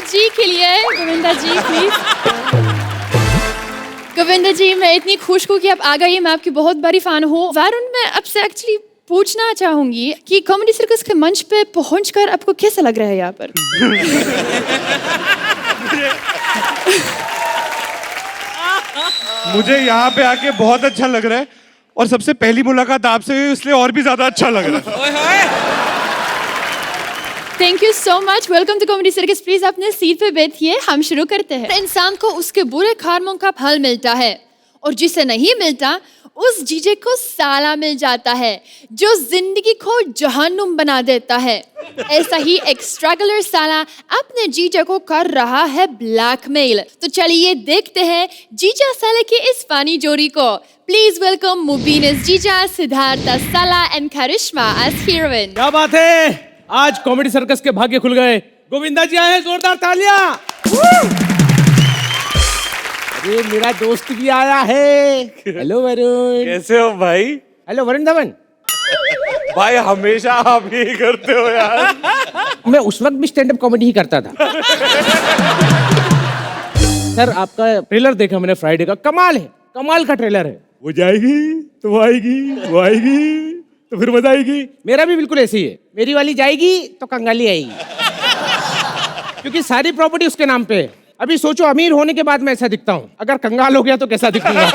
जी के लिए। गोविंदा जी प्लीज। गोविंदा जी, मैं इतनी खुश हूँ कि आप आ गई। मैं आपकी बहुत बड़ी फैन हूँ। वरुण, मैं आपसे एक्चुअली पूछना चाहूंगी कि कॉमेडी सर्कस के मंच पे पहुंचकर आपको कैसा लग रहा है यहाँ पर? मुझे यहाँ पे आके बहुत अच्छा लग रहा है और सबसे पहली मुलाकात आपसे हुई इसलिए और भी ज्यादा अच्छा लग रहा है। Thank you so much. Welcome to comedy circus. Please अपने सीट पे बैठिए, हम शुरू करते हैं। इंसान को उसके बुरे कर्मों का फल मिलता है और जिसे नहीं मिलता उस जीजे को साला मिल जाता है जो जिंदगी को जहन्नुम बना देता है। ऐसा ही एक स्ट्रगलर साला अपने जीजा को कर रहा है ब्लैकमेल। तो चलिए देखते हैं जीजा साला की इस फनी जोड़ी को। प्लीज वेलकम मुबीनस जीजा, सिद्धार्थ साला एंड करिश्मा एज हीरोइन। क्या बात है, आज कॉमेडी सर्कस के भाग्य खुल गए। गोविंदा जी आए हैं, जोरदार तालियां। अरे मेरा दोस्त भी आया है। हेलो वरुण। कैसे हो भाई? हेलो वरुण धवन। भाई हमेशा आप यही करते हो यार। मैं उस वक्त भी स्टैंड अप कॉमेडी ही करता था। सर आपका ट्रेलर देखा मैंने फ्राइडे का, कमाल है, कमाल का ट्रेलर है। वो जाएगी तो वो आएगी, वो आएगी तो फिर मजा आएगी। मेरा भी बिल्कुल ऐसे ही है, मेरी वाली जाएगी तो कंगाली आएगी। क्योंकि सारी प्रॉपर्टी उसके नाम पे है। अभी सोचो अमीर होने के बाद मैं ऐसा दिखता हूँ, अगर कंगाल हो गया तो कैसा दिखूंगा।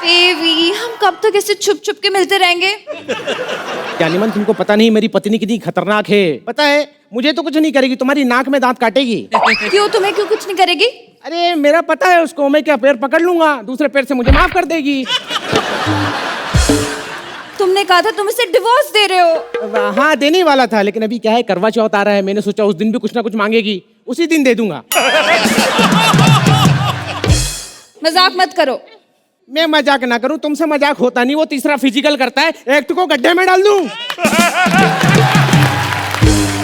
बेबी, हम कब तक ऐसे छुप छुप के मिलते रहेंगे? जानिमन, तुमको पता नहीं मेरी पत्नी कितनी खतरनाक है। पता है, मुझे तो कुछ नहीं करेगी, तुम्हारी नाक में दांत काटेगी। क्यों, तुम्हें क्यों कुछ नहीं करेगी? अरे मेरा पता है उसको, मैं क्या पैर पकड़ लूंगा, दूसरे पैर से मुझे माफ कर देगी। तुमने कहा था तुम इसे डिवोर्स दे रहे हो। हाँ देने वाला था, लेकिन अभी क्या है, करवा चौथ आ रहा है, मैंने सोचा उस दिन भी कुछ ना कुछ मांगेगी, उसी दिन दे दूंगा। मजाक मत करो। मैं मजाक ना करूं, तुमसे मजाक होता नहीं, वो तीसरा फिजिकल करता है, एक्ट को गड्ढे में डाल दूं।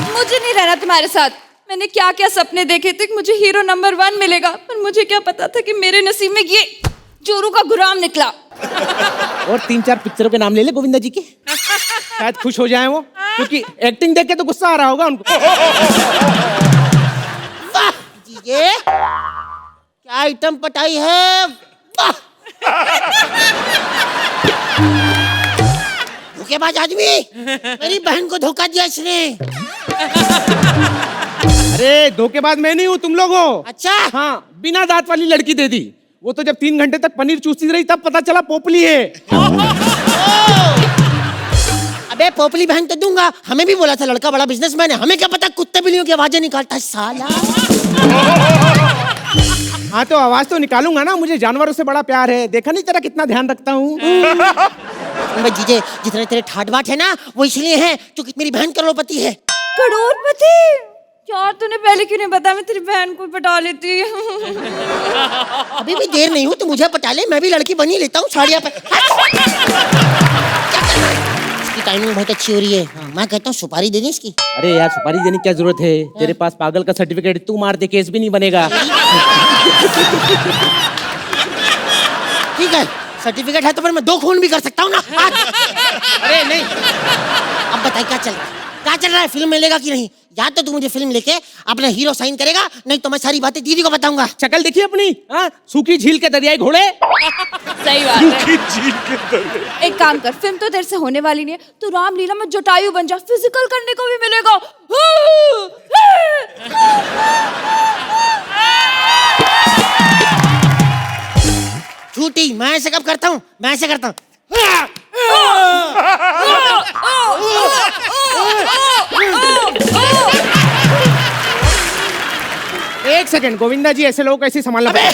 मुझे नहीं रहना तुम्हारे साथ। मैंने क्या क्या सपने देखे थे, मुझे हीरो नंबर 1 मिलेगा, पर मुझे क्या पता था कि मेरे नसीब में ये जोरू का गुलाम निकला। और 3-4 पिक्चरों के नाम ले ले गोविंदा जी के, शायद खुश हो जाए वो, क्योंकि एक्टिंग देख के तो गुस्सा आ रहा होगा उनको। वाह जीजे, क्या आइटम पटाई है। वाह, धोखेबाज आदमी, मेरी बहन को धोखा दिया इसने। अरे धोखेबाज मैं नहीं हूँ, तुम लोग हो। अच्छा, हाँ, बिना दांत वाली लड़की दे दी। वो तो जब 3 घंटे तक पनीर चूसती रही तब पता चला पोपली है। अबे पोपली बहन तो दूंगा, हमें भी बोला था लड़का बड़ा बिजनेसमैन है, हमें क्या पता कुत्ते बिल्लियों की आवाजें निकालता है साला। हाँ तो आवाज तो निकालूंगा ना, मुझे जानवरों से बड़ा प्यार है, देखा नहीं तेरा कितना ध्यान रखता हूँ। जीजे, जितने तेरे ठाट बाट है ना, वो इसलिए है क्योंकि मेरी बहन करोड़पति है। करोड़पति? यार तूने पहले क्यों नहीं बताया, मैं तेरी बहन को पटा लेती। अभी भी देर नहीं हुई तो मुझे पटा ले, मैं भी लड़की बनी लेता हूँ साड़ियाँ पे। इसकी टाइमिंग बहुत अच्छी हो रही है। हाँ, मैं कहता हूँ सुपारी दे दी इसकी। अरे यार सुपारी देने की क्या जरूरत है, तेरे पास पागल का सर्टिफिकेट, तू मार दे केस भी नहीं बनेगा। ठीक है, सर्टिफिकेट है तो फिर मैं 2 खून भी कर सकता हूँ ना। अरे नहीं, अब बताइए क्या चल रहा है, क्या चल रहा है, फिल्म मिलेगा कि नहीं? या तो तू मुझे फिल्म लेके अपना हीरो साइन करेगा, नहीं तो मैं सारी बातें दीदी को बताऊंगा। शक्ल देखिए अपनी, हाँ, सूखी झील के दरियाई घोड़े। सही बात है। एक काम कर, फिल्म तो तेरे से होने वाली नहीं है, तू रामलीला में जटायु बन जा, फिजिकल करने को भी मिलेगा। झूठी, मैं ऐसे कब करता हूँ, मैं ऐसे करता हूँ। एक सेकंड गोविंदा जी, ऐसे लोगों को ऐसे संभालना पड़ेगा।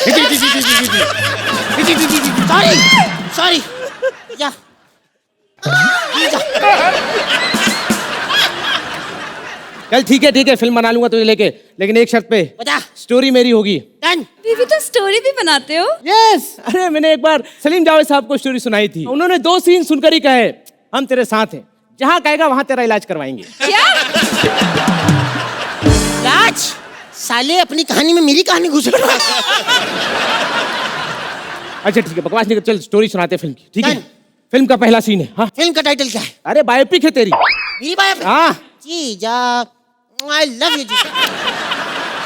सॉरी सॉरी, जा चल ठीक है, फिल्म बना लूंगा तुझे लेके, लेकिन एक शर्त पे, बता। स्टोरी मेरी होगी। डन। बीबी तो स्टोरी भी बनाते हो? यस, अरे मैंने एक बार सलीम जावेद साहब को स्टोरी सुनाई थी, उन्होंने 2 सीन सुनकर ही कहे हम तेरे साथ हैं, जहाँ कहेगा वहाँ तेरा इलाज करवाएंगे। क्या? राज, साले अपनी कहानी में मेरी कहानी घुस रहा है। अच्छा ठीक है, बकवास नहीं कर, चल स्टोरी सुनाते फिल्म की, ठीक है? डन। फिल्म का पहला सीन है। हाँ, फिल्म का टाइटल क्या है? अरे बायोपिक है तेरी। मेरी बायोपिक? हाँ जी जा, आई लव यू जी,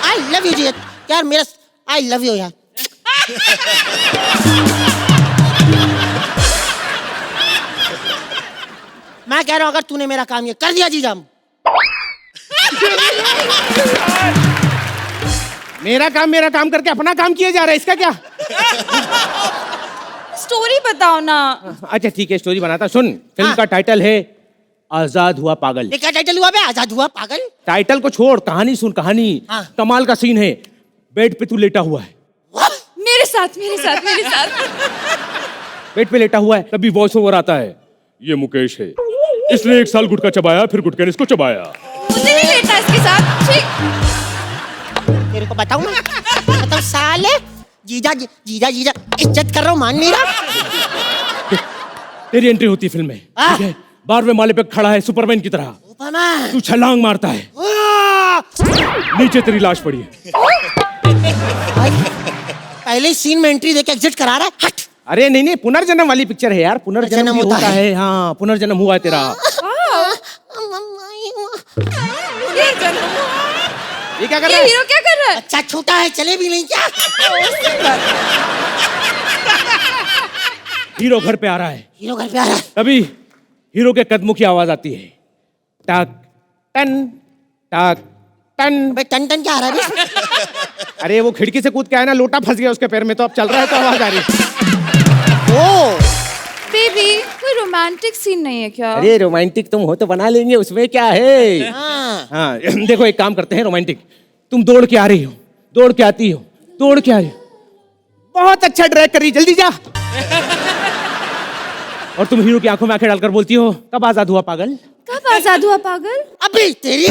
आई लव यू जी यार, मेरा आई लव यू यार। मैं कह रहा हूँ अगर तूने मेरा काम ये कर दिया जीजा, मेरा काम करके अपना काम किए जा रहा है, इसका क्या? स्टोरी बताओ ना। अच्छा ठीक है, स्टोरी बनाता। सुन, फिल्म हाँ। का टाइटल है आजाद हुआ पागल। ये क्या टाइटल हुआ बे, आजाद हुआ पागल? टाइटल को छोड़, कहानी सुन, कहानी हाँ। कमाल का सीन है। बेड पे तू लेटा हुआ है, मेरे साथ मेरे साथ मेरे साथ। बेड पे लेटा हुआ है, तभी वॉइस ओवर आता है, ये मुकेश है, इसने 1 साल गुटखा चबाया, फिर गुटखे ने इसको चबाया। मुझे नहीं लेटा इसके साथ। ठीक। तेरे को बताऊं मैं, बताऊं साले, जीजा जीजा जीजा इज्जत कर रहा हूँ, मान नहीं रहा। तेरी एंट्री होती है फिल्म में, हाँ। ठीक है? 12वें माले पे खड़ा है सुपरमैन की तरह, सुपरमैन। तू छलांग मारता है, नीचे तेरी लाश पड़ी है। भाई, पहले ही सीन में एंट्री देके एग्जिट करा रहा है, हट। अरे नहीं नहीं, पुनर्जन्म वाली पिक्चर है यार, पुनर्जन्म पुनर्जन्म भी होता होता है। है। हाँ, पुनर्जन्म हुआ है तेरा। ये क्या कर रहा ये है? हीरो क्या कर रहा है? अच्छा छोटा है, चले भी नहीं क्या? हीरो घर पे आ रहा है, हीरो घर पे आ रहा है। तभी हीरो के कदमों की आवाज आती है, टक टन टक टन। भाई टन टन क्या आ रहा है बे? अरे वो खिड़की से कूद के आया ना, लोटा फंस गया उसके पैर में, तो अब चल रहा है तो आवाज आ रही है। ओ बेबी, कोई रोमांटिक सीन नहीं है क्या? अरे रोमांटिक तुम हो तो बना लेंगे, उसमें क्या है। हाँ। हाँ देखो, एक काम करते हैं रोमांटिक। तुम दौड़ के आ रही हो, दौड़ के आती हो, दौड़ के आ रही हो, बहुत अच्छा ड्रैग कर रही, जल्दी जा। और तुम हीरो की आंखों में आंखें डालकर बोलती हो, कब आजाद हुआ पागल? कब आजाद हुआ पागल? अभी तेरी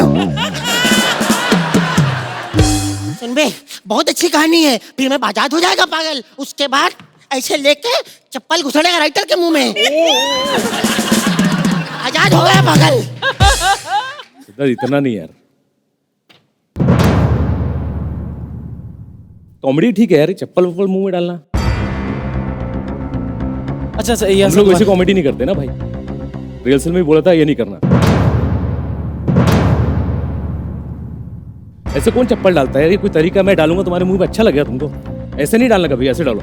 सुन बे, बहुत अच्छी कहानी है, फिर मैं आजाद हो जाएगा पागल, उसके बाद ऐसे लेके चप्पल घुसड़ेगा राइटर के मुंह में, आजाद हो गया पागल। इतना नहीं यार, कॉमेडी ठीक है यार, चप्पल वप्पल मुंह में डालना। अच्छा ये हम लोग वैसे कॉमेडी नहीं करते ना भाई, रिहर्सल में भी बोला था ये नहीं करना। ऐसे कौन चप्पल डालता है? ये कोई तरीका मैं डालूंगा तुम्हारे मुंह में, अच्छा लगेगा तुमको? ऐसे नहीं डालना कभी, ऐसे डालो।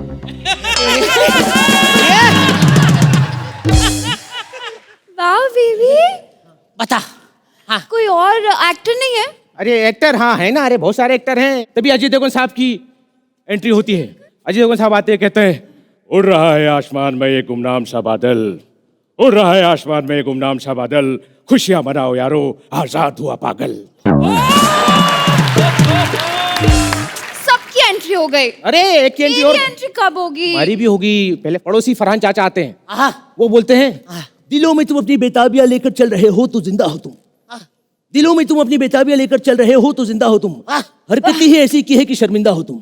वाह बेबी, बता। हाँ। कोई और एक्टर नहीं है? अरे एक्टर, हाँ है ना, अरे बहुत सारे एक्टर हैं। तभी अजय देवगन साहब की एंट्री होती है। अजय देवगन साहब आते हैं, कहते हैं, उड़ रहा है आसमान में ये गुमनाम सा बादल, उड़ रहा है आसमान में ये गुमनाम सा बादल, खुशियां मनाओ यारो, आजाद हुआ पागल। सबकी एंट्री हो गई। अरे एक की एंट्री और, मेरी एंट्री कब होगी? हमारी भी होगी। पहले पड़ोसी फरहान चाचा आते हैं, हाँ। वो बोलते हैं, दिलों में तुम अपनी बेताबियां लेकर चल रहे हो तो जिंदा हो तुम, दिलों में तुम अपनी बेताबियां लेकर चल रहे हो तो जिंदा हो तुम, हरकत ही ऐसी की है कि शर्मिंदा हो तुम।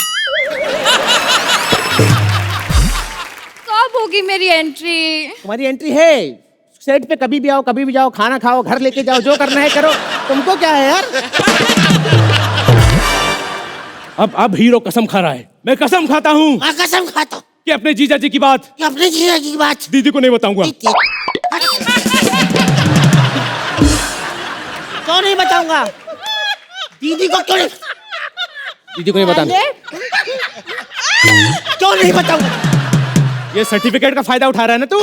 कब होगी मेरी एंट्री? तुम्हारी एंट्री है, सेट पे कभी भी आओ, कभी भी जाओ, खाना खाओ, घर लेके जाओ, जो करना है करो, तुमको क्या है यार। अब हीरो कसम खा रहा है, मैं कसम खाता हूँ मैं कसम खाता हूँ कि अपने जीजा जी की बात कि अपने जीजा की बात दीदी को नहीं बताऊंगा। क्यों नहीं बताऊंगा? दीदी को क्यों नहीं, दीदी को नहीं बताना। क्यों नहीं बताऊंगा? ये सर्टिफिकेट का फायदा उठा रहा है ना तू।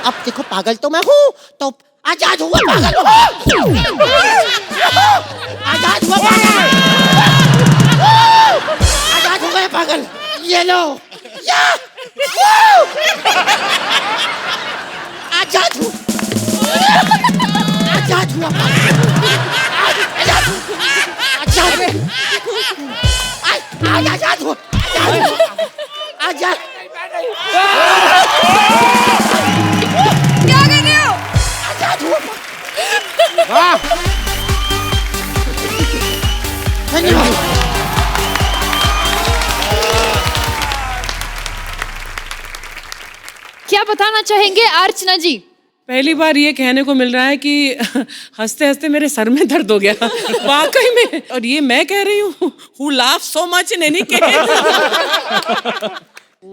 अब देखो पागल तो मैं हूँ, तो आजाद हुआ पागल हूँ। आजाद हुआ पागल, आजाद हो गए पागल, ये लो, या आजाद हूँ, आजाद हुआ पागल, आजाद हूँ, आजाद आजाद हुआ, आजाद। क्या कर रहे हो? आजाद हुआ। वाह, धन्यवाद। क्या बताना चाहेंगे अर्चना जी? पहली बार ये कहने को मिल रहा है कि हंसते हंसते मेरे सर में दर्द हो गया वाकई में। और ये मैं कह रही हूँ who laughs so much in any case.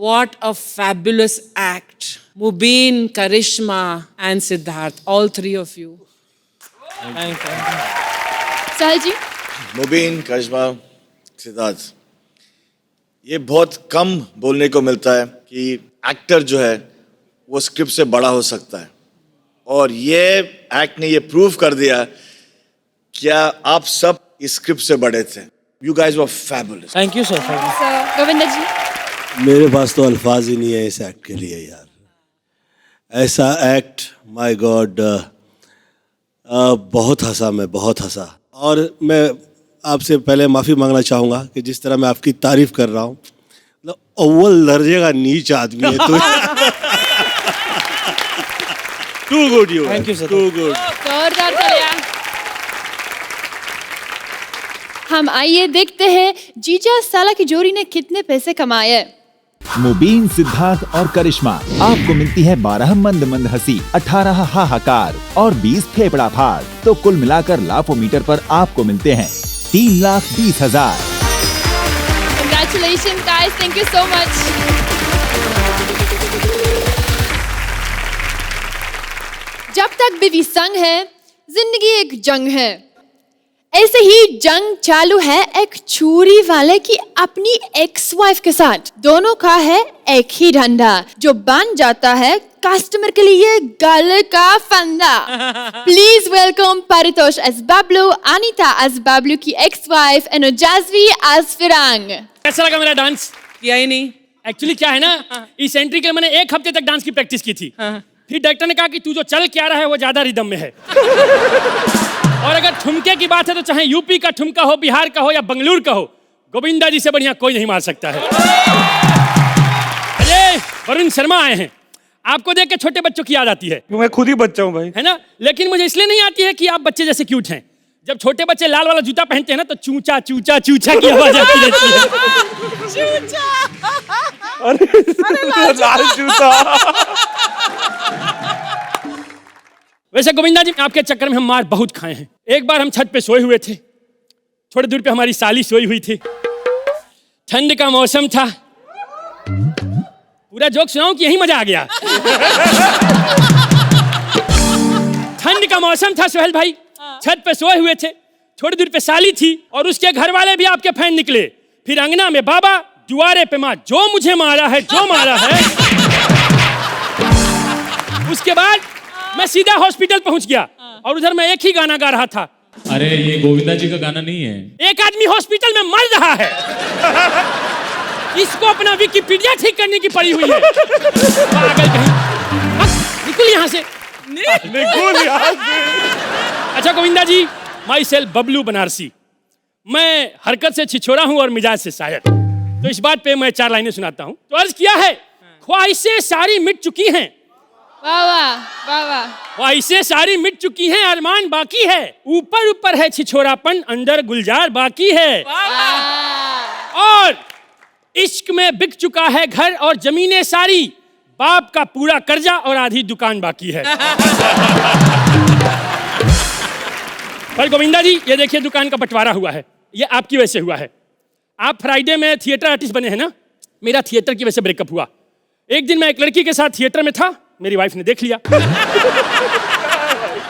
What a fabulous act. Mubin, Karishma and Siddharth, all three of you. साहिल जी। मुबीन, करिश्मा, सिद्धार्थ, ये बहुत कम बोलने को मिलता है कि एक्टर जो है वो स्क्रिप्ट से बड़ा हो सकता है, और ये एक्ट ने ये प्रूव कर दिया क्या आप सब इस स्क्रिप्ट से बड़े थे। You guys were fabulous. Thank you sir. Sir Govinda ji. मेरे पास तो अल्फाज ही नहीं है इस एक्ट के लिए यार। ऐसा एक्ट, माय गॉड, बहुत हंसा मैं, बहुत हंसा। और मैं आपसे पहले माफ़ी मांगना चाहूँगा कि जिस तरह मैं आपकी तारीफ कर रहा हूँ, मतलब अव्वल दर्जे का नीच आदमी है तो too good you. Thank you sir. Too good. जोरदार तालियां। हम आइए देखते हैं जीजा साला की जोड़ी ने कितने पैसे कमाए। मुबीन, सिद्धार्थ और करिश्मा, आपको मिलती है 12 मंद मंद हंसी, 18 हाहाकार और 20 फेफड़ा फाड़। तो कुल मिलाकर लाफोमीटर पर आपको मिलते हैं 3,20,000। Congratulations guys, thank you so much. जब तक बीवी संग है, जिंदगी एक जंग है। ऐसे ही जंग चालू है एक चूड़ी वाले की अपनी एक्स वाइफ के साथ। दोनों का है एक ही धंधा जो बन जाता है कस्टमर के लिए गले का फंदा। Please welcome Paritosh as Bablu, Anita as Bablu की ex wife and Jajvi as Firang. कैसा लगा मेरा डांस? किया ही नहीं। एक्चुअली क्या है ना, इस एंट्री के लिए मैंने 1 हफ्ते तक डांस की प्रैक्टिस की थी। फिर डायरेक्टर ने कहा कि तू जो चल क्या रहा है वो ज्यादा रिदम में है। और अगर ठुमके की बात है तो चाहे यूपी का ठुमका हो, बिहार का हो या बंगलुरु का हो, गोविंदा जी से बढ़िया कोई नहीं मार सकता है। अरे वरुण शर्मा आए हैं, आपको देख के छोटे बच्चों की याद आती है। मैं खुद ही बच्चा हूँ भाई, है ना? लेकिन मुझे इसलिए नहीं आती है कि आप बच्चे जैसे क्यूट हैं। जब छोटे बच्चे लाल वाला जूता पहनते हैं ना तो चूचा चूचा चूचा की आवाज आती रहती है। अरे लाल जूता। वैसे गोविंदा जी, आपके चक्कर में हम मार बहुत खाए हैं। एक बार हम छत पे सोए हुए थे, थोड़ी दूर पे हमारी साली सोई हुई थी, ठंड का मौसम था। पूरा जोक सुनाऊं कि यही मजा आ गया? ठंड का मौसम था सोहेल भाई, छत पे सोए हुए थे, थोड़ी दूर पे साली थी और उसके घर वाले भी आपके फैन निकले। फिर अंगना में बाबा, दुआरे पे माँ, जो मुझे मारा है, जो मारा है। उसके बाद मैं सीधा हॉस्पिटल पहुंच गया और उधर मैं एक ही गाना गा रहा था। अरे ये गोविंदा जी का गाना नहीं है। एक आदमी हॉस्पिटल में मर रहा है, इसको अपना विकिपीडिया ठीक करने की पड़ी हुई है। पागल कहीं। निकल यहाँ से, निकल यहाँ से। अच्छा गोविंदा जी, माई सेल्फ बबलू बनारसी, मैं हरकत से छिछोरा हूँ और मिजाज से शायर। तो इस बात पे मैं 4 लाइनें सुनाता हूँ। तो अर्ज किया है, ख्वाहिशें सारी मिट चुकी हैं, वाह वाह वाह वाह। ख्वाहिशें सारी मिट चुकी हैं, अरमान बाकी है, ऊपर ऊपर है छिछोरापन, अंदर गुलजार बाकी है। और इश्क में बिक चुका है घर और जमीनें सारी, बाप का पूरा कर्जा और आधी दुकान बाकी है। पर गोविंदा जी, ये देखिए दुकान का बंटवारा हुआ है, ये आपकी वजह से हुआ है। आप फ्राइडे में थिएटर आर्टिस्ट बने हैं ना, मेरा थिएटर की वजह से ब्रेकअप हुआ। एक दिन मैं एक लड़की के साथ थिएटर में था, मेरी वाइफ ने देख लिया।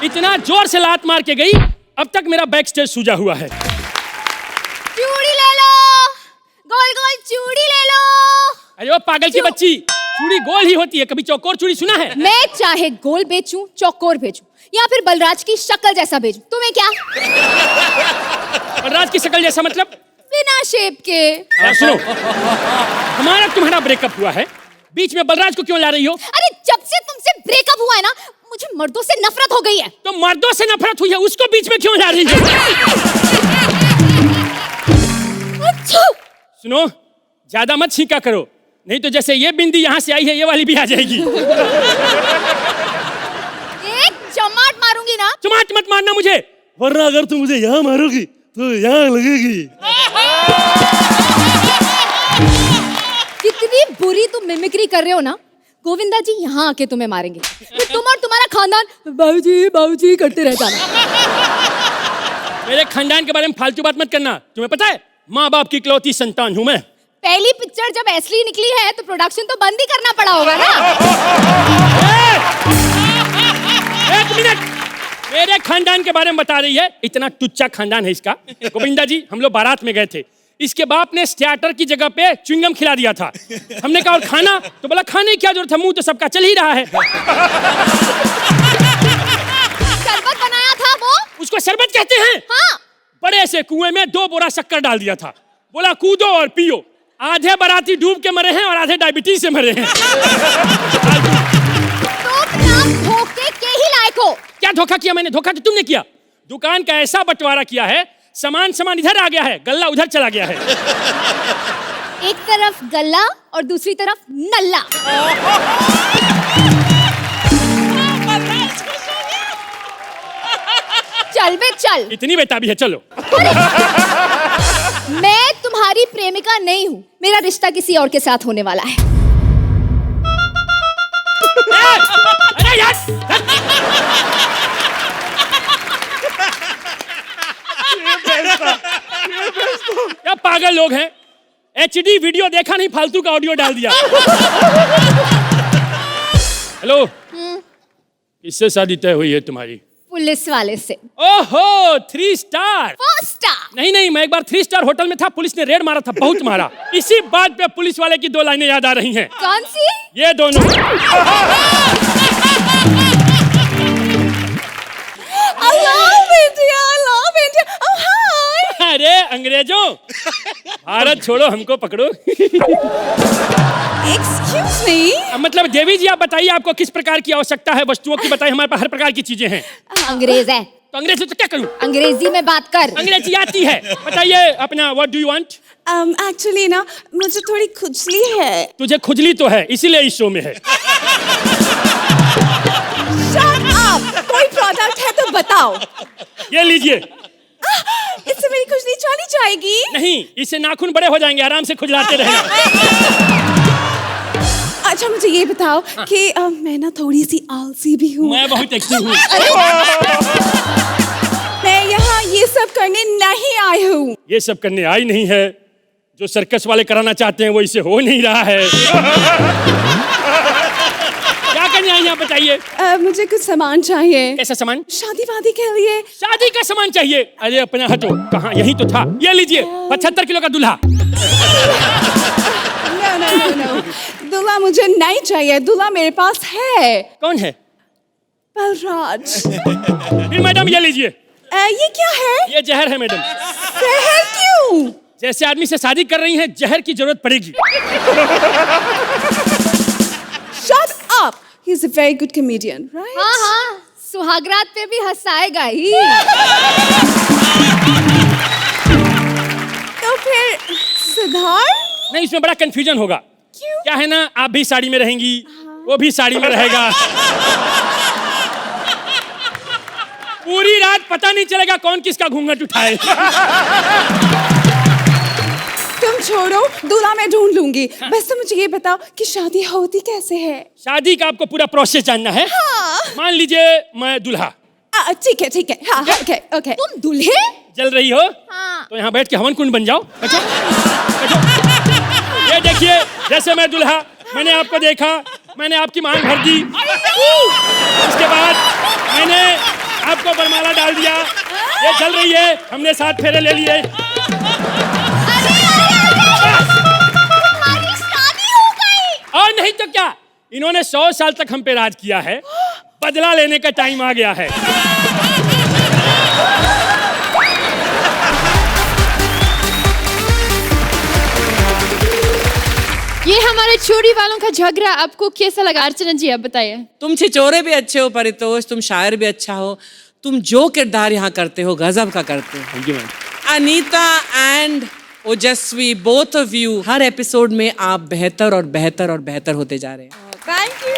इतना जोर से लात मार के गई, अब तक मेरा बैक स्टेज सूजा हुआ है। चूड़ी ले लो, गोल गोल चूड़ी ले लो। अरे वो पागल की बच्ची, चूड़ी गोल ही होती है, कभी चौकोर चूड़ी सुना है? मैं चाहे गोल बेचूं, चौकोर बेचूं या फिर बलराज की शक्ल जैसा बेचूं, तुम्हें क्या? बलराज की शक्ल जैसा मतलब? बिना शेप के। सुनो, हमारा तुम्हारा ब्रेकअप हुआ है, बीच में बलराज को क्यों ला रही हो? अरे जब से तुमसे ब्रेकअप हुआ है ना, मुझे मर्दों से नफरत हो गई है। तो मर्दों से नफरत हुई है, उसको बीच में क्यों ला रही हो? सुनो, ज्यादा मत छींका करो, नहीं तो जैसे ये बिंदी यहाँ से आई है, ये वाली भी आ जाएगी। एक चमाट मारूंगी ना। चमाट मत मारना मुझे, वरना अगर तुम मुझे यहाँ मारोगी तो यहाँ लगेगी। कितनी बुरी तुम मिमिक्री कर रहे हो ना, गोविंदा जी यहाँ आके तुम्हें मारेंगे। फिर तुम और तुम्हारा खानदान बाबूजी बाबूजी करते रह जाना। मेरे खानदान के बारे में फालतू बात मत करना, तुम्हें पता है माँ बाप की इकलौती संतान हूँ मैं। पहली पिक्चर जब असली निकली है तो प्रोडक्शन तो बंद ही करना पड़ा होगा ना। एक मिनट, मेरे खानदान के बारे में बता रही है, इतना टुच्चा खानदान है इसका। गोविंदा जी, हम लोग बारात में गए थे, इसके बाप ने स्टार्टर की जगह पे च्युइंगम खिला दिया था। हमने कहा और खाना, तो बोला खाने की क्या जरूरत है, मुंह तो सबका चल ही रहा है। शरबत बनाया था वो? उसको शरबत कहते हैं? हाँ। बड़े से कुएं में 2 बोरा शक्कर डाल दिया था, बोला कूदो और पियो। आधे बाराती डूब के मरे हैं और आधे डायबिटीज से मरे हैं। धोखे के ही लायक हो। क्या धोखा किया मैंने? धोखा तो तुमने किया। दुकान का ऐसा बंटवारा किया है, सामान इधर आ गया है, गल्ला उधर चला गया है। एक तरफ गल्ला और दूसरी तरफ नल्ला। चल बे चल। इतनी बेताबी है, चलो। मैं तुम्हारी प्रेमिका नहीं हूँ, मेरा रिश्ता किसी और के साथ होने वाला है। अरे यार! क्या पागल लोग हैं, HD वीडियो देखा नहीं, फालतू का ऑडियो डाल दिया। हेलो, किससे शादी तय हुई है तुम्हारी? पुलिस वाले से। ओहो, 3 स्टार। 4 स्टार। नहीं, मैं एक बार 3 स्टार होटल में था, पुलिस ने रेड मारा था, बहुत मारा। इसी बात पे पुलिस वाले की 2 लाइनें याद आ रही हैं। कौन सी? ये दोनों। अरे अंग्रेजों, भारत छोड़ो हमको पकड़ो। Excuse me. मतलब देवी जी, आप बताइए आपको किस प्रकार की आवश्यकता है वस्तुओं की? बताइए, हमारे पास हर प्रकार की चीजें हैं। अंग्रेज है तो अंग्रेज से तो क्या करूं? अंग्रेजी में बात कर। अंग्रेजी आती है, बताइए अपना what do you want? Actually ना, मुझे थोड़ी खुजली है। तुझे खुजली तो है, इसीलिए इस शो में है। Shut up! कोई प्रोडक्ट है तो बताओ। ये लीजिए। इससे मेरी खुजली चली जाएगी? नहीं, इससे नाखून बड़े हो जाएंगे, आराम से खुजलाते रहना। अच्छा मुझे ये बताओ कि मैं ना थोड़ी सी आलसी भी हूँ। मैं बहुत एक्टिव हूँ। मैं यहाँ ये सब करने नहीं आई हूँ। ये सब करने आई नहीं है, जो सर्कस वाले कराना चाहते हैं वो इसे हो नहीं रहा है। क्या करने आई हैं बताइए? मुझे कुछ सामान चाहिए। कैसा सामान? शादी वादी के लिए। शादी का सामान चाहिए? अरे अपना हटो, कहाँ, यही तो था। ये लीजिए, 75 किलो का दूल्हा। No. दूल्हा मुझे नहीं चाहिए, दूल्हा मेरे पास है। कौन है? बलराज। फिर मैडम ये लीजिए। ये क्या है? ये जहर है मैडम। जहर क्यों? जैसे आदमी से शादी कर रही हैं, जहर की जरूरत पड़ेगी। Shut up! He's a very good comedian, right? हाँ, सुहागरात पे भी हंसाएगा ही। तो फिर सिद्धार्थ? नहीं, इसमें बड़ा कंफ्यूजन होगा। क्यों? क्या है ना, आप भी साड़ी में रहेंगी, वो भी साड़ी में रहेगा। पूरी रात पता नहीं चलेगा कौन किसका घूंघट उठाए। तुम छोड़ो, दूल्हा मैं ढूंढ लूंगी। बस तुम मुझे ये बताओ कि शादी होती कैसे है? शादी का आपको पूरा प्रोसेस जानना है? हाँ। मान लीजिए मैं दूल्हा। ठीक है। हाँ, ओके। तुम दूल्हे? जल रही हो? हाँ। तो यहाँ बैठ के हवन कुंड बन जाओ। बैठो। ये देखिए, जैसे मैं दूल्हा, मैंने आपको देखा, मैंने आपकी मांग भर दी। उसके बाद मैंने आपको बरमाला डाल दिया। ये चल रही है, हमने 7 फेरे ले लिए। हमारी शादी हो गई। और नहीं तो क्या, इन्होंने 100 साल तक हम पे राज किया है, बदला लेने का टाइम आ गया है। ये हमारे चोरी वालों का झगड़ा आपको कैसा लगा? अर्चना जी आप बताइए। तुम छिचोरे भी अच्छे हो परितोष, तुम शायर भी अच्छा हो, तुम जो किरदार यहाँ करते हो गजब का करते हो। Thank you ma'am. Anita and Ojaswi, both of you, हर एपिसोड में आप बेहतर और बेहतर और बेहतर होते जा रहे हैं। Thank you.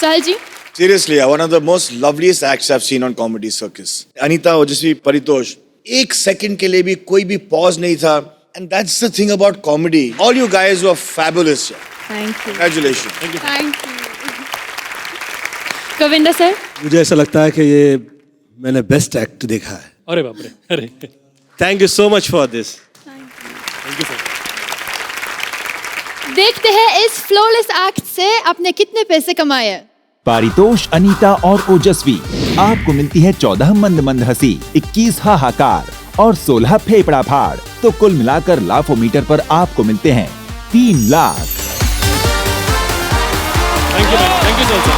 Sahil ji? Seriously, one of the most loveliest acts I've seen on Comedy Circus. Anita, Ojasvi, Paritosh, एक सेकंड के लिए भी कोई भी पॉज नहीं था. And that's the thing about comedy. All you guys were fabulous. Thank you. Congratulations. Thank you. Govinda sir? मुझे ऐसा लगता है कि ये मैंने बेस्ट एक्ट देखा है. अरे बाप रे, अरे thank you so much for this. Thank you sir. देखते हैं इस फ्लॉलेस एक्ट से आपने कितने पैसे कमाए। पारितोष, अनीता और ओजस्वी आपको मिलती है 14 मंद मंद हंसी, 21 हाहाकार और 16 फेफड़ा फाड़। तो कुल मिलाकर लाफोमीटर पर आपको मिलते हैं 3 lakh. Thank you sir.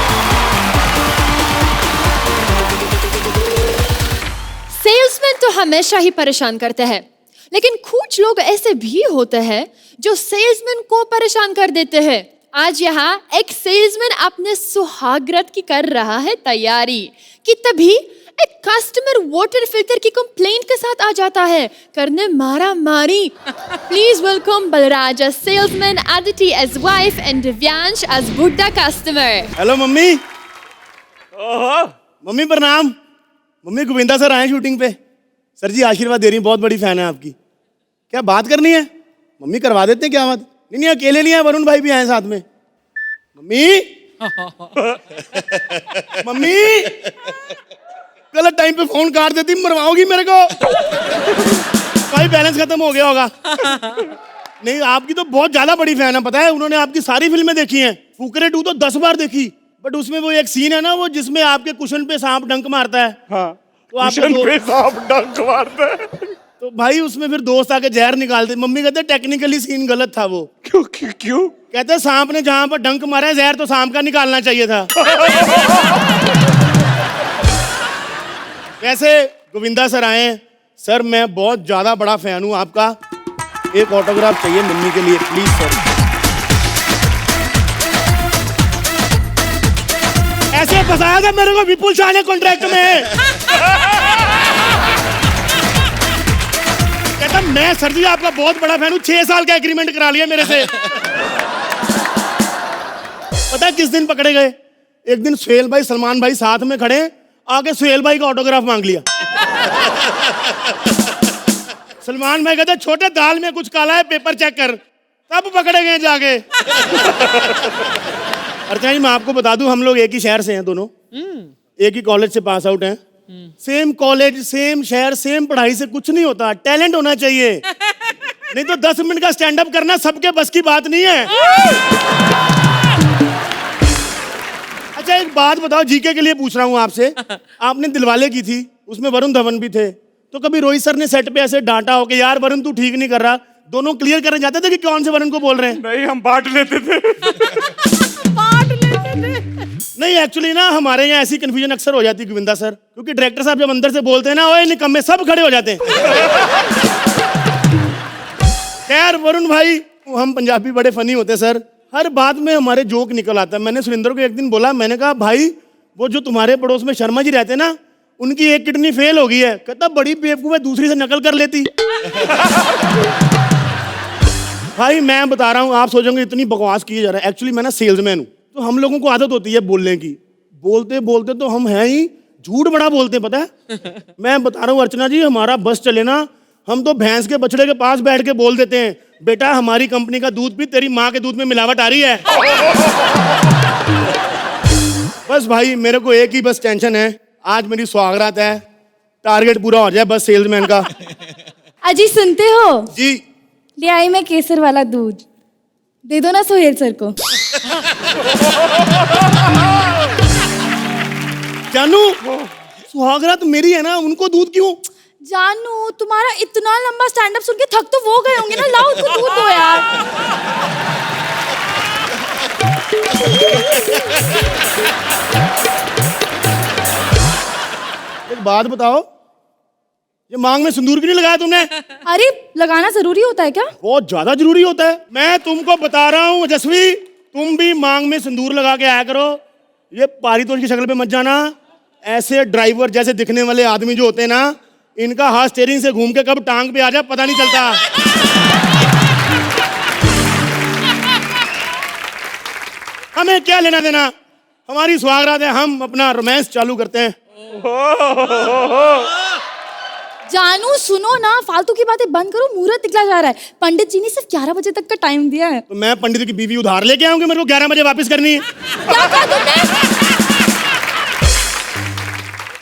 Salesman तो हमेशा ही परेशान करते हैं, लेकिन कुछ लोग ऐसे भी होते हैं जो सेल्समैन को परेशान कर देते हैं। आज यहाँ एक सेल्समैन अपने सुहागरात की कर रहा है तैयारी कि तभी एक कस्टमर वाटर फिल्टर की कंप्लेंट के साथ आ जाता है करने मारा मारी। Please welcome Balraj as salesman, Aditi as wife and Divyansh as बुड्ढा कस्टमर। Hello mummy. मम्मी प्रणाम। मम्मी गोविंदा सर आए शूटिंग पे। सर जी आशीर्वाद दे रही हैं, बहुत बड़ी फैन है आपकी। क्या बात करनी है? मम्मी करवा देते हैं क्या बात? नहीं अकेले नहीं है, वरुण भाई भी आए साथ में। मम्मी मम्मी गलत टाइम पे फोन काट देती, मरवाओगी मेरे को। भाई बैलेंस खत्म हो गया होगा। नहीं आपकी तो बहुत ज्यादा बड़ी फैन है, पता है उन्होंने आपकी सारी फिल्में देखी हैं। फुकरे 2 तो 10 बार देखी, बट उसमें वो एक सीन है ना वो जिसमें आपके कुशन पे सांप डंक मारता है। हाँ, तो आप पे सांप डंक मारता है। तो भाई उसमें फिर दोस्त आके जहर निकालते। मम्मी कहते टेक्निकली सीन गलत था वो। क्यों? कहते सांप ने जहां पर डंक मारा है जहर तो सांप का निकालना चाहिए था। वैसे गोविंदा सर आए हैं। सर मैं बहुत ज्यादा बड़ा फैन हूं आपका। एक ऑटोग्राफ चाहिए मम्मी के लिए प्लीज सर। ऐसे फंसाया था मेरे को विपुल शाह ने कॉन्ट्रैक्ट में। कहता मैं सर जी आपका बहुत बड़ा फैन हूं, 6 साल का एग्रीमेंट करा लिया मेरे से। पता है किस दिन पकड़े गए? एक दिन सुहेल भाई सलमान भाई साथ में खड़े, आगे सुहेल भाई का ऑटोग्राफ मांग लिया। सलमान भाई कहते छोटे दाल में कुछ काला है, पेपर चेक कर। तब पकड़े गए जाके। अर्चना जी मैं आपको बता दूं हम लोग एक ही शहर से हैं दोनों, एक ही कॉलेज से पास आउट हैं। सेम कॉलेज सेम शहर सेम पढ़ाई से कुछ नहीं होता, टैलेंट होना चाहिए। नहीं तो 10 मिनट का स्टैंड अप करना सबके बस की बात नहीं है। अच्छा एक बात बताओ, जीके के लिए पूछ रहा हूँ आपसे। आपने दिलवाले की थी, उसमें वरुण धवन भी थे, तो कभी रोहित सर ने सेट पे ऐसे डांटा हो कि यार वरुण तू ठीक नहीं कर रहा, दोनों क्लियर करने जाते थे कि कौन से वरुण को बोल रहे हैं? नहीं हम बांट लेते थे। नहीं एक्चुअली ना हमारे यहाँ ऐसी कंफ्यूजन अक्सर हो जाती है गोविंदा सर, क्योंकि डायरेक्टर साहब जब अंदर से बोलते हैं ना ओए निकम्मे, सब खड़े हो जाते हैं। खैर वरुण भाई हम पंजाबी बड़े फनी होते हैं सर, हर बात में हमारे जोक निकल आता है। मैंने सुरेंद्र को एक दिन बोला, मैंने कहा भाई वो जो तुम्हारे पड़ोस में शर्मा जी रहते ना, उनकी एक किडनी फेल हो गई है। कहता बड़ी बेवकूफ है, दूसरी से नकल कर लेती। भाई मैं बता रहा हूँ, आप सोचोगे इतनी बकवास की जा रहा है, एक्चुअली मैं ना सेल्समैन हूँ, तो हम लोगों को आदत होती है बोलने की। बोलते बोलते तो हम हैं ही झूठ बड़ा बोलते हैं, पता है। मैं बता रहा हूँ अर्चना जी, हमारा बस चले ना, हम तो भैंस के बछड़े के पास बैठ के बोल देते हैं, बेटा हमारी कंपनी का दूध भी तेरी माँ के दूध में मिलावट आ रही है। बस भाई मेरे को एक ही बस टेंशन है, आज मेरी सुहागरात है, टारगेट पूरा हो जाए बस सेल्समैन का। अजी सुनते हो? जी ले आई मैं केसर वाला दूध, दे दो ना सुहेल सर को। जानू सुहागरात मेरी है ना, उनको दूध क्यों? जानू तुम्हारा इतना लंबा स्टैंड अप सुन के थक तो वो गए होंगे ना, लाओ उसको दूध दो यार। एक बात बताओ, ये मांग में सिंदूर क्यों नहीं लगाया तुमने? अरे लगाना जरूरी होता है क्या? बहुत ज्यादा जरूरी होता है। मैं तुमको बता रहा हूँ जसवी, तुम भी मांग में सिंदूर लगा के आया करो। ये पारितोष की शक्ल पे मत जाना। ऐसे ड्राइवर जैसे दिखने वाले आदमी जो होते हैं ना, इनका हाथ स्टीयरिंग से घूम के कब टांग पे आ जाए पता नहीं चलता। हमें क्या लेना देना, हमारी सुहागरात है, हम अपना रोमांस चालू करते हैं। जानू सुनो ना, फालतू की बातें बंद करो, मुहूर्त निकला जा रहा है। पंडित जी ने सिर्फ 11 बजे तक का टाइम दिया है। तो मैं पंडित की बीवी उधार लेके आऊंगी, मेरे को 11 बजे वापस करनी है। क्या कहा तुमने?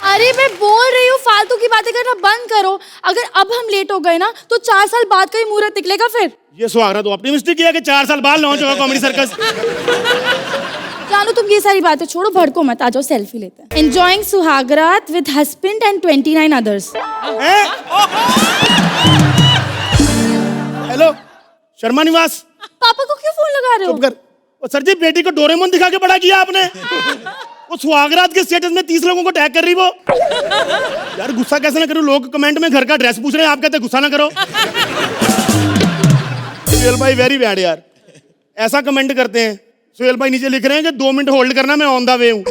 अरे मैं बोल रही हूँ फालतू की बातें करना बंद करो। अगर अब हम लेट हो गए ना तो 4 साल बाद का ही मुहूर्त निकलेगा फिर। ये सुहागरात तो ऑप्टिमिस्टिक किया कि 4 साल बाद लॉन्च होगा कॉमेडी सर्कस। जानू तुम ये सारी बातें छोड़ो, भड़को मत, आ जाओ सेल्फी लेते हैं। एंजॉइंग सुहागरात with husband and 29 others. Hello Sharma Niwas. पापा को क्यों फोन लगा रहे हो? चुप कर। ओ सर जी, बेटी को डोरेमोन दिखा के बड़ा किया आपने। वो सुहागरात के स्टेटस में 30 लोगों को टैग कर रही वो। यार गुस्सा कैसे ना करूं, लोग कमेंट में घर का एड्रेस पूछ रहे हैं, आप कहते हैं गुस्सा ना करो। सुहेल भाई वेरी बैड यार, ऐसा कमेंट करते हैं। सुहेल भाई नीचे लिख रहे हैं कि 2 मिनट होल्ड करना, मैं ऑन द वे हूं।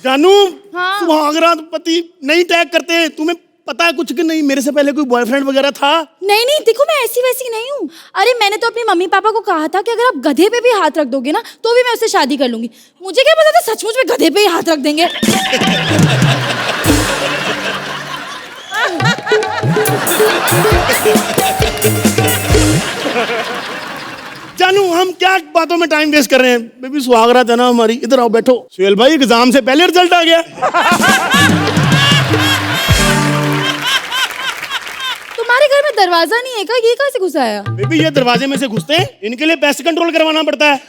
जानू, सुहागरात पति नहीं टैग करते, तुम्हें पता है कुछ कि नहीं? मेरे से पहले कोई बॉयफ्रेंड वगैरह था? नहीं नहीं, देखो मैं ऐसी वैसी नहीं हूँ। अरे मैंने तो अपनी मम्मी पापा को कहा था कि अगर आप गधे पे भी हाथ रख दोगे ना तो भी मैं उससे शादी कर लूंगी। मुझे क्या पता था सचमुच में गधे पे ही हाथ रख देंगे। जानू, हम क्या बातों में टाइम वेस्ट कर रहे हैं? बेबी सुहागरात है ना हमारी, इधर आओ बैठो। सुहेल भाई एग्जाम से पहले रिजल्ट आ गया। तुम्हारे घर में दरवाजा नहीं है क्या? ये कहाँ से घुसा आया? बेबी ये दरवाजे में से घुसते हैं, इनके लिए पेस्ट कंट्रोल करवाना पड़ता है।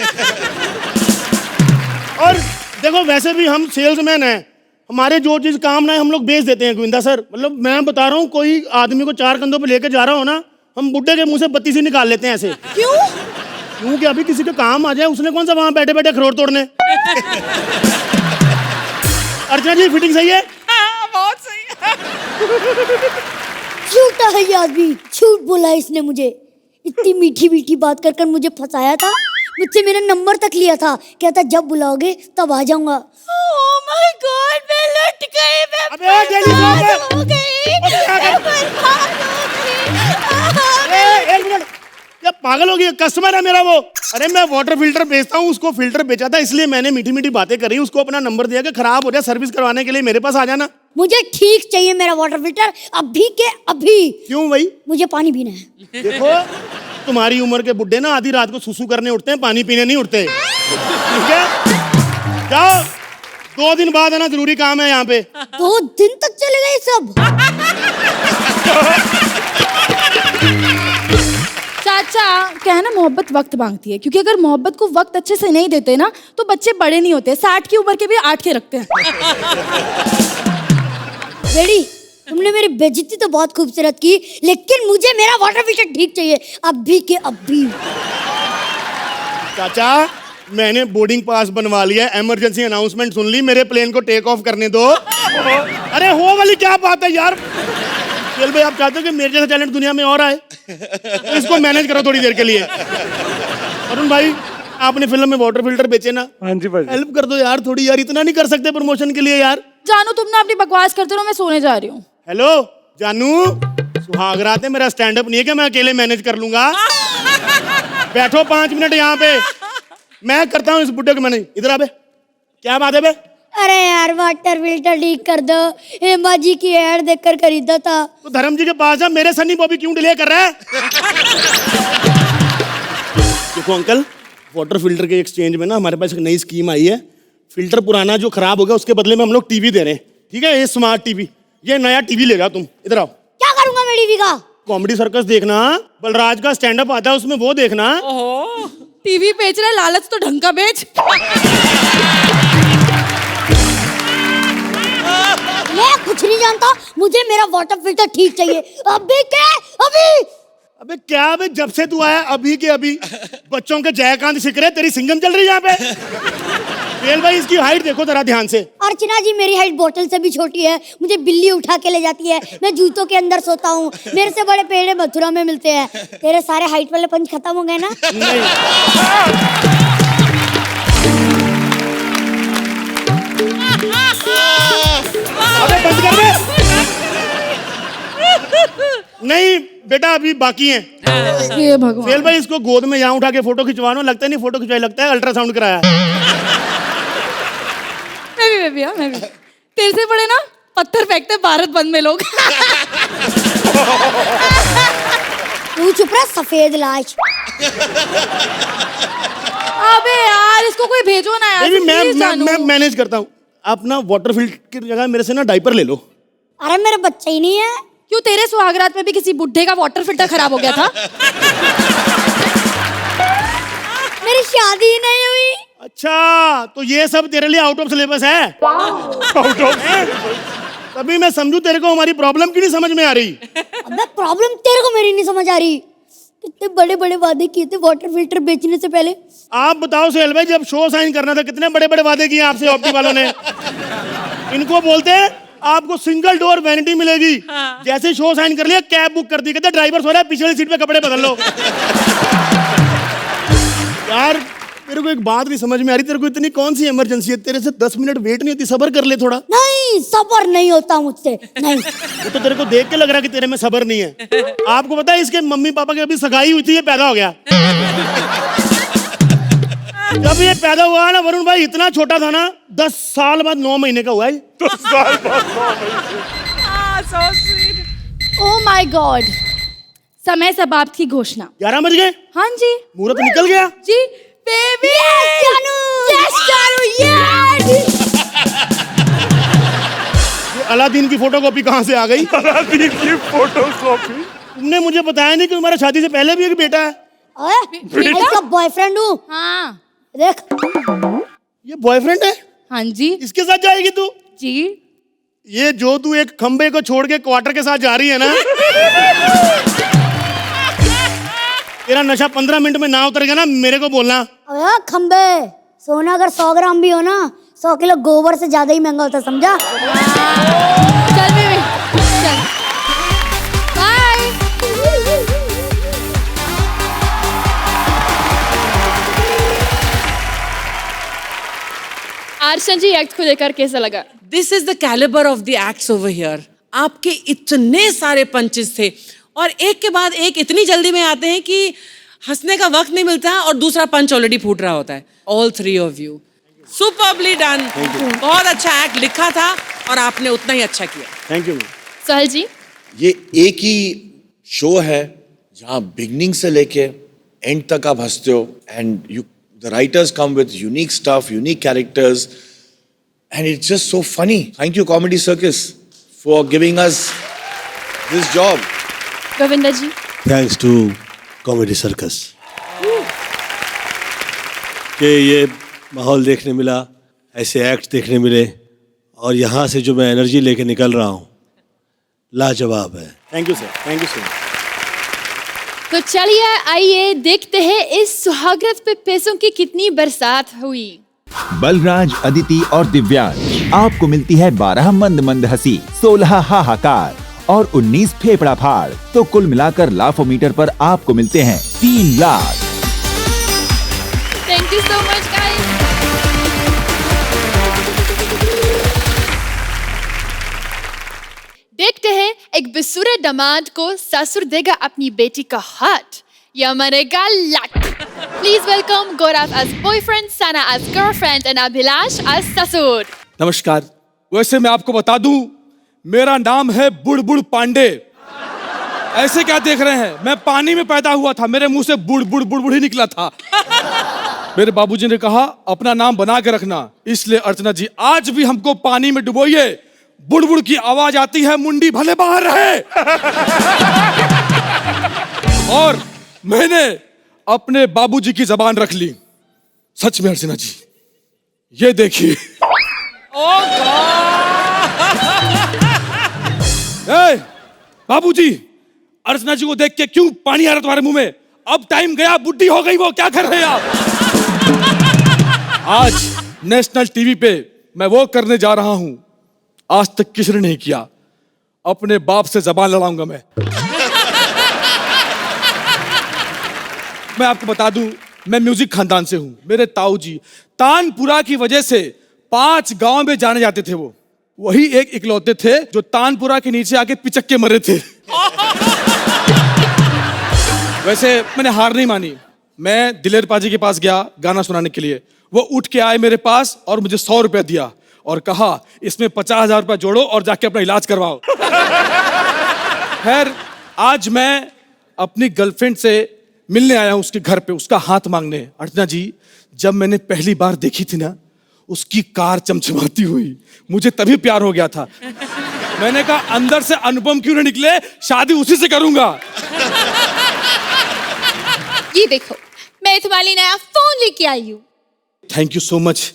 और देखो वैसे भी हम सेल्समैन हैं, हमारे जो चीज काम ना है हम लोग बेच देते हैं गोविंदा सर। मतलब मैं बता रहा हूँ, कोई आदमी को 4 कंधों पे लेके जा रहा हो ना, हम बुड्ढे के मुंह से बत्ती सी निकाल लेते हैं ऐसे। क्यों? क्योंकि अभी किसी का काम आ जाए, उसने कौन सा वहां बैठे बैठे अखरोट तोड़ने। अर्चना जी फिटिंग सही है? बहुत सही है। झूठा है ये आदमी, झूठ बोला इसने मुझे। इतनी मीठी मीठी बात कर कर मुझे फंसाया था, मुझसे मेरा नंबर तक लिया था, कहता जब बुलाओगे तब आ जाऊंगा। ओह माय गॉड, मैं लट गई, मैं अबे बर्बाद हो गई, मैं बर्बाद हो गई। एक मिनट, क्या पागल हो गई? कस्टमर है मेरा वो। अरे मैं वाटर फिल्टर बेचता हूँ, उसको फिल्टर बेचा था, इसलिए मैंने मीठी मीठी बातें करी, उसको अपना नंबर दिया कि खराब हो जाए सर्विस करवाने के लिए मेरे पास आ जाना। मुझे ठीक चाहिए मेरा वाटर फिल्टर, अभी के अभी। क्यों भाई? मुझे पानी पीना है। देखो तुम्हारी उम्र के बुड्ढे ना आधी रात को सुसु करने उठते हैं, पानी पीने नहीं उठते। ठीक है, जाओ, 2 दिन बाद है ना, जरूरी काम है यहाँ पे। 2 दिन तक चलेगा ये सब? चाचा क्या है ना, मोहब्बत वक्त मांगती है, क्योंकि अगर मोहब्बत को वक्त अच्छे से नहीं देते ना तो बच्चे बड़े नहीं होते, 60 की उम्र के भी 8 के रखते हैं। बेड़ी, तुमने मेरी बेइज्जती तो बहुत खूबसूरत की, लेकिन मुझे मेरा वाटर फिल्टर ठीक चाहिए, अभी के अभी। चाचा मैंने बोर्डिंग पास बनवा लिया, इमरजेंसी अनाउंसमेंट सुन ली, मेरे प्लेन को टेक ऑफ करने दो। अरे हो वाली क्या बात है यार? चल भाई, आप चाहते हो कि मेरे जैसा टैलेंट दुनिया में और आए, तो इसको मैनेज करो थोड़ी देर के लिए। अरुण भाई, आपने फिल्म में वाटर फिल्टर बेचे ना? हाँ जी भाई। हेल्प कर दो यार थोड़ी, यार इतना नहीं कर सकते प्रमोशन के लिए यार। जानू तुम ना अपनी बकवास करते रहो, मैं सोने जा रही हूँ। हेलो जानू, सुहागरात है, मेरा स्टैंड अप नहीं है कि मैं अकेले मैनेज कर लूंगा। बैठो 5 मिनट यहाँ पे, मैं करता हूँ इस बुड्ढे को मैनेज। इधर आ बे, क्या बात है बे? अरे यार वाटर फिल्टर ठीक कर दो, हेमा जी की एड देखकर खरीदा था। तो धर्म जी के पास जा, मेरे सन्नी बॉबी क्यों डिले कर रहा है? देखो अंकल, वाटर फिल्टर के एक्सचेंज में ना हमारे पास एक नई स्कीम आई है। फिल्टर पुराना जो खराब हो गया उसके बदले में हम लोग टीवी दे रहे हैं। ठीक है, ये स्मार्ट टीवी, ये नया टीवी लेगा। तुम इधर आओ। क्या करूंगा मैं टीवी का? कॉमेडी सर्कस देखना, बलराज का स्टैंड अप आता है उसमें, वो देखना। टीवी बेच रहा है, लालच तो ढंग का बेच। मैं कुछ नहीं जानता, मुझे मेरा वाटर फिल्टर ठीक चाहिए, अभी के अभी। अबे क्या बे, जब से तू आया अभी के अभी बच्चों के जयकांत सीख रहे, तेरी सिंगम चल रही है यहाँ पे। वेल भाई, इसकी हाइट देखो जरा ध्यान से। अर्चना जी, मेरी हाइट बोतल से भी छोटी है, मुझे बिल्ली उठा के ले जाती है, मैं जूतों के अंदर सोता हूँ, मेरे से बड़े पेड़ मथुरा में मिलते हैं। तेरे सारे हाइट वाले पंच खत्म हो गए ना? अबे बंद कर दे। नहीं बेटा, अभी बाकी हैं। ये भगवान। वेल भाई, इसको गोद में यहाँ उठा के फोटो खिंचवाना, लगता नहीं फोटो खिंचवाई, लगता है अल्ट्रासाउंड कराया। मैं भी मैं भी। तेरे से बड़े ना पत्थर फेंकते भारत बंद में लोग। तू चुप रहा सफेद लाश। अबे यार, इसको कोई भेजो ना यार। मैं मैनेज करता हूँ। आप ना वाटर फिल्टर की जगह मेरे से ना डायपर ले लो। अरे मेरा बच्चा ही नहीं है। क्यों, तेरे सुहागरात में भी किसी बुड्ढे का वाटर फिल्टर खराब हो गया था? मेरी शादी ही नहीं हुई। अच्छा, तो ये सब तेरे लिए आउट ऑफ सिलेबस है? आउट ऑफ, तभी मैं समझू तेरे को हमारी प्रॉब्लम क्यों नहीं समझ में आ रही। अबे प्रॉब्लम तेरे को मेरी नहीं समझ आ रही। कितने बड़े बड़े वादे किए थे वाटर फिल्टर बेचने से पहले। आप बताओ सोहेल भाई, जब शो साइन करना था कितने बड़े बड़े वादे किए आपसे ऑप्टी वालों ने। इनको बोलते हैं आपको सिंगल डोर वैनिटी मिलेगी। जैसे ही शो साइन कर लिया कैब बुक कर दी, कहते ड्राइवर सो रहा है पिछले वाली सीट पे कपड़े बदल लो। यार तेरे को एक बात नहीं समझ में आ रही, तेरे को इतनी कौन सी इमरजेंसी है? तेरे से 10 मिनट वेट नहीं होती? सब्र कर ले थोड़ा। नहीं सब्र नहीं होता मुझसे, नहीं। वो तो तेरे को देख के लग रहा है कि तेरे में सब्र नहीं है। आपको पता है इसके मम्मी पापा की अभी सगाई हुई थी, ये पैदा हो गया। जब ये पैदा हुआ ना वरुण भाई, इतना छोटा था ना, 10 साल बाद 9 महीने का हुआ है। 10 साल बाद 9 महीने। ओह माय गॉड, समय समाप्त की घोषणा। 11 बज गए? हाँ जी। मुहूर्त निकल गया जी। बेबी यस जानू, यस। ये अलादीन की फोटोकॉपी कहाँ से आ गई? अलादीन की फोटोकॉपी? तुमने मुझे बताया नहीं कि तुम्हारा शादी से पहले भी एक बेटा है? मैं इसका बॉयफ्रेंड हूँ। हाँ देख, ये बॉयफ्रेंड है? हाँ जी। इसके साथ जाएगी तू? जी। ये जो तू एक खंबे को छोड़ के क्वार्टर के साथ जा रही है ना, तेरा नशा 15 मिनट में ना उतर गया ना, मेरे को बोलना। अबे खंबे, सोना अगर 100 ग्राम भी हो ना, 100 किलो गोबर से ज्यादा ही महंगा होता है, समझा? चल बेबी चल, बाय। आर्शन जी, एक्ट को लेकर कैसा लगा? This is the calibre of the acts over here. आपके इतने सारे पंचेस थे और एक के बाद एक इतनी जल्दी में आते हैं कि हंसने का वक्त नहीं मिलता और दूसरा पंच ऑलरेडी फूट रहा होता है। All 3 of you superbly done. बहुत अच्छा एक्ट लिखा था और आपने उतना ही अच्छा किया। Thank you. सोहेल जी, ये एक ही शो है जहाँ बिगनिंग से लेके एंड तक आप हंसते हो, and you the writers come with unique stuff, unique characters, and it's just so funny. Thank you comedy circus for giving us this job. Govinda ji, thanks to comedy circus कि ये माहौल देखने मिला, ऐसे एक्ट देखने मिले, और यहाँ से जो मैं एनर्जी लेके निकल रहा हूँ लाजवाब है। Thank you sir, thank you sir. तो चलिए आइए देखते हैं इस सुहागरात पे पैसों की कितनी बरसात हुई। बलराज, अदिति और दिव्यांश, आपको मिलती है 12 मंद मंद हंसी, 16 हाहाकार और 19 फेफड़ा फाड़। तो कुल मिलाकर लाफोमीटर पर आपको मिलते हैं 3 lakh. Thank you so much guys. देखते हैं एक बेसुरे दामाद को ससुर देगा अपनी बेटी का हाथ या मरेगा luck. Please welcome Gaurav as boyfriend, Sana as girlfriend and Abhilash as ससुर। नमस्कार। वैसे मैं आपको बता दूं, मेरा नाम है बुड़बुड़ पांडे। ऐसे क्या देख रहे हैं? मैं पानी में पैदा हुआ था, मेरे मुंह से बुड़बुड़ बुड़बुड़ ही निकला था। मेरे बाबूजी ने कहा अपना नाम बना के रखना, इसलिए अर्चना जी आज भी हमको पानी में डुबोइए, बुड़बुड़ की आवाज आती है, मुंडी भले बाहर रहे। और मैंने अपने बाबूजी की जबान रख ली। सच में अर्चना जी, ये देखिए। बाबूजी, अर्चना जी को देख के क्यों पानी आ रहा तुम्हारे मुंह में? अब टाइम गया, बुढ़ी हो गई वो, क्या कर रहे हैं आप? आज नेशनल टीवी पे मैं वो करने जा रहा हूं आज तक किसी ने नहीं किया। अपने बाप से जबान लड़ाऊंगा मैं। मैं आपको बता दूं, मैं म्यूजिक खानदान से हूं। मेरे ताऊ जी तानपुरा की वजह से 5 गांव में जाने जाते थे। वो वही एक इकलौते थे जो तानपुरा के नीचे आके पिचक के मरे थे। वैसे मैंने हार नहीं मानी। मैं दिलेर पाजी के पास गया गाना सुनाने के लिए। वो उठ के आए मेरे पास और मुझे 100 रुपया दिया और कहा इसमें 50,000 रुपया जोड़ो और जाके अपना इलाज करवाओ। खैर, आज मैं अपनी गर्लफ्रेंड से मिलने आया हूं, उसके घर पे उसका हाथ मांगने। अर्चना जी, जब मैंने पहली बार देखी थी ना, उसकी कार चमचमाती हुई, मुझे तभी प्यार हो गया था। मैंने कहा अंदर से अनुपम क्यों नहीं निकले, शादी उसी से करूंगा। ये देखो, मैं तुम्हारे लिए नया फोन लेके आई हूँ। Thank you so much.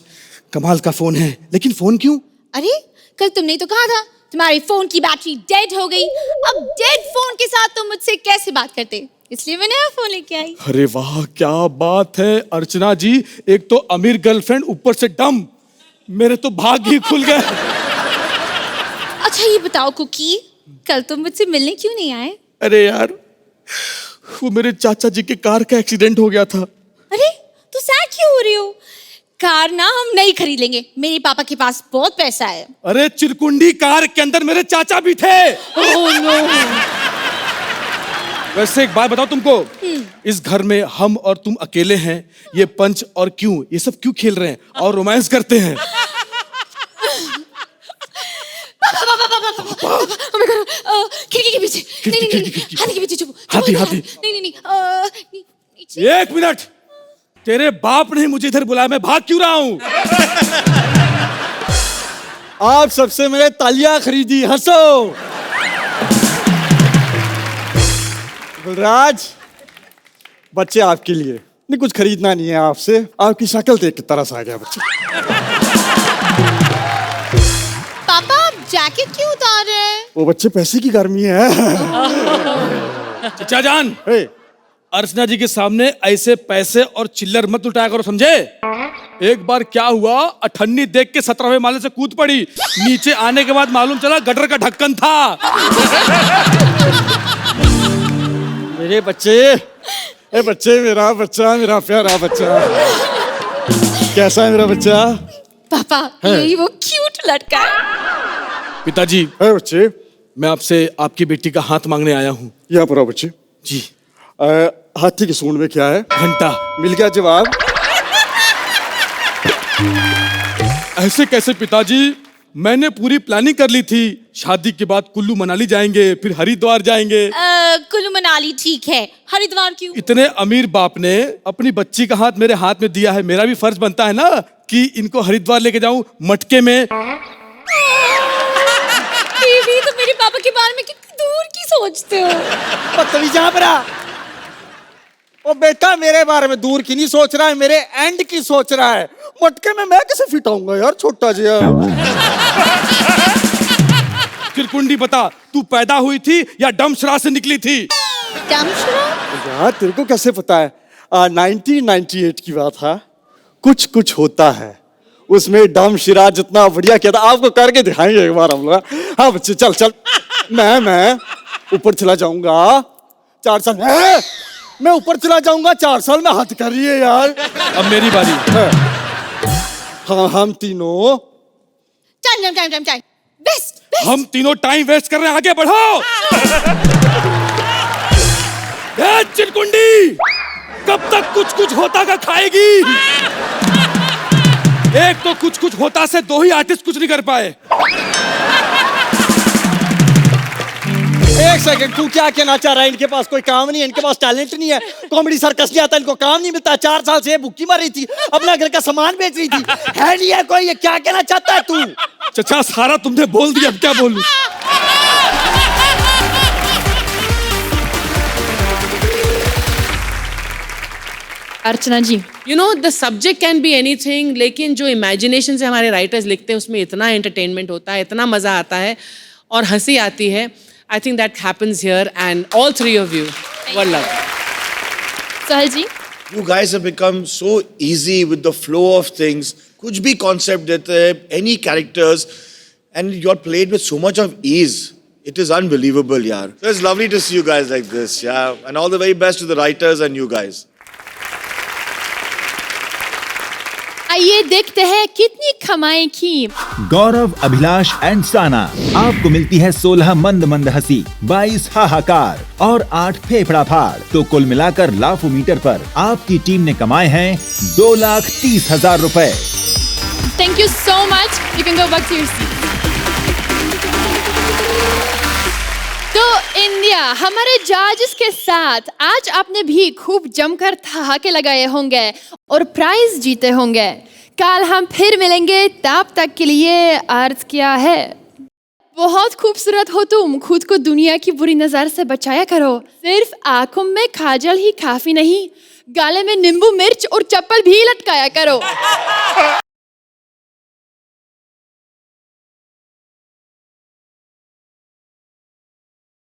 कमाल का फोन है, लेकिन फोन क्यों? अरे कल तुमने तो कहा था तुम्हारे फोन की बैटरी डेड हो गई। अब डेड फोन के साथ तुम मुझसे कैसे बात करते, इसलिए मैं नया फोन लेके आई। अरे वाह क्या बात है अर्चना जी, एक तो अमीर गर्लफ्रेंड ऊपर से डम, मेरे तो भाग ही खुल गए। अच्छा ये बताओ कुकी, कल तुम मुझसे मिलने क्यों नहीं आए? अरे यार वो मेरे चाचा जी के कार का एक्सीडेंट हो गया था। अरे तो सैड क्यों हो रही हो? कार ना हम नहीं खरीद लेंगे, मेरे पापा के पास बहुत पैसा है। अरे चिरकुंडी कार के अंदर मेरे चाचा भी थे। Oh no. वैसे एक बात बताओ तुमको, इस घर में हम और तुम अकेले हैं, ये पंच और क्यों ये सब क्यों खेल रहे हैं और रोमांस करते हैं? खिड़की के पीछे। नहीं, हाथी के पीछे छुपो। हाथी। नहीं। एक मिनट, तेरे बाप ने मुझे इधर बुलाया, मैं भाग क्यों रहा हूँ? आप सबसे मैंने तालियां खरीदी, हंसो। गुलराज, बच्चे आपके लिए, नहीं कुछ खरीदना नहीं है आपसे, आपकी शक्ल देख के तरस आ गया बच्चे। पापा आप जैकेट क्यों उतार रहे हैं? वो बच्चे पैसे की गर्मी है। चचा जान, अर्चना जी के सामने ऐसे पैसे और चिल्लर मत उठाया करो, समझे? एक बार क्या हुआ, अठन्नी देख के 17वें माले से कूद पड़ी, नीचे आने के बाद मालूम चला गटर का ढक्कन था। मेरे बच्चे, ए बच्चे, मेरा बच्चा, मेरा प्यारा बच्चा, कैसा है मेरा बच्चा? पापा यही वो क्यूट लड़का है। पिताजी, बच्चे, मैं आपसे आपकी बेटी का हाथ मांगने आया हूँ। यहाँ पर आओ बच्चे जी। हाथी की सूंड में क्या है? घंटा। मिल गया जवाब। ऐसे कैसे पिताजी, मैंने पूरी प्लानिंग कर ली थी, शादी के बाद कुल्लू मनाली जाएंगे, फिर हरिद्वार जाएंगे। कुल्लू मनाली ठीक है, हरिद्वार क्यों? इतने अमीर बाप ने अपनी बच्ची का हाथ मेरे हाथ में दिया है, मेरा भी फर्ज बनता है ना कि इनको हरिद्वार लेके जाऊं मटके में। बीवी तो मेरे पापा के बारे में कितनी दूर की सोचते हो। बदतमीज पर आ। ओ बेटा, मेरे बारे में दूर की नहीं सोच रहा है, मेरे एंड की सोच रहा है। मटके में मैं कैसे फिट आऊंगा यार, छोटा जिया। किरकुंडी बता, तू पैदा हुई थी या डमशरा से निकली थी? डमशरा? यार तेरे को कैसे पता है? 1998 की बात है। कुछ होता है उसमें डमशरा जितना बढ़िया किया था, आपको करके दिखाएंगे एक बार हम लोग। हाँ बच्चे, चल मैं ऊपर चला जाऊंगा 4 साल। मैं ऊपर चला जाऊंगा 4 साल में, हद कर रही है यार। अब मेरी बारी। हाँ हम तीनों टाइम बेस्ट। हम तीनों टाइम वेस्ट कर रहे हैं, आगे बढ़ो। चिरकुंडी, कब तक कुछ होता का खाएगी? एक तो कुछ होता से 2 ही आर्टिस्ट कुछ नहीं कर पाए। एक सेकंड, तू क्या कहना चाह रहा है? इनके पास कोई काम नहीं है, इनके पास टैलेंट नहीं है, कॉमेडी सर्कस नहीं आता, इनको काम नहीं मिलता। 4 साल से भूखी मर रही थी, अपना घर का सामान बेच रही थी, है नहीं है कोई? ये क्या कहना चाहता है तू? चचा सारा तुमने बोल दिया, अब क्या बोलूं? Archana ji, you know the subject can be anything, लेकिन जो इमेजिनेशन से हमारे राइटर्स लिखते हैं उसमें इतना एंटरटेनमेंट होता है, इतना मजा आता है और हंसी आती है। I think that happens here, and all 3 of you were love. Sahal ji, You guys have become so easy with the flow of things. कुछ भी concept देते हैं, any characters, and you're played with so much of ease. It is unbelievable, yaar. So it's lovely to see you guys like this, yeah. And all the very best to the writers and you guys. आइए देखते हैं कितनी कमाई की। गौरव, Abhilash and साना, आपको मिलती है 16 मंद मंद हंसी, 22 हाहाकार और 8 फेफड़ा फाड़। तो कुल मिलाकर लाफोमीटर पर आपकी टीम ने कमाए हैं 2,30,000 रुपए। Thank you so much, you can go back to your seat. तो इंडिया हमारे जजेस के साथ आज आपने भी खूब जमकर ठहाके लगाए होंगे और प्राइज जीते होंगे। कल हम फिर मिलेंगे, तब तक के लिए अर्ज क्या है? बहुत खूबसूरत हो तुम, खुद को दुनिया की बुरी नजर से बचाया करो। सिर्फ आंखों में काजल ही काफी नहीं, गाले में नींबू मिर्च और चप्पल भी लटकाया करो।